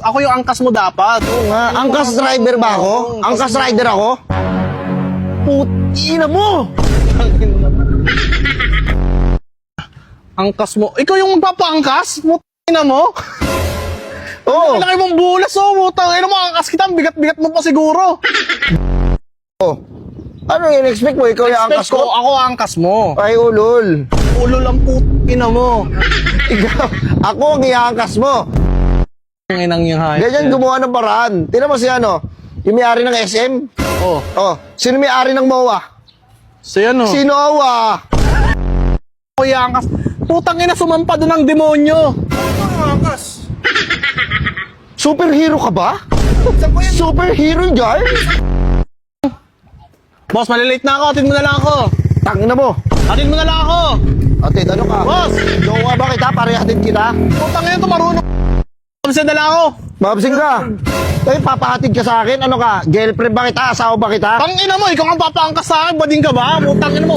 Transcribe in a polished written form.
Ako yung angkas mo dapat. Oo nga, angkas driver ba ako? Angkas rider ako? Putina mo! Angkas mo. Ikaw yung magpapaangkas? Putina mo? Oo. Laki mong bulas, oh. Putang ina mo, angkas kita. Bigat-bigat mo pa siguro. Oh. Ano in-expect mo? Ikaw yung angkas Expect ko, ko? ako angkas mo. Ay, ulol. Ulo lang putina mo. Ikaw, ako ang iangkas mo. Ang inang yung hayop. Ganyan gumawa ng paraan. Tingnan mo si ano, yung may-ari ng SM. Oh, Oh, sino may-ari ng MOA? so yan, oh. Si Noah. Ako yung angkas. Putang ina, sumampa doon ang demonyo. Angkas. Superhero ka ba? Superhero dyan? Boss, malilate na ako. Atid mo na lang ako. Tangina mo. Atid mo na lang ako. Ate, ano ka? Boss! Jowa ba kita? Parehatin kita? Putang ina, tumarunong. Absent na lang ako. Mabsing ka. Tayo, papahatid ka sa akin. Ano ka? Girlfriend ba kita? Asawa ba kita? Tang ina mo, ikaw ang papaangkas sa akin. Bading ka ba? Putang ina mo.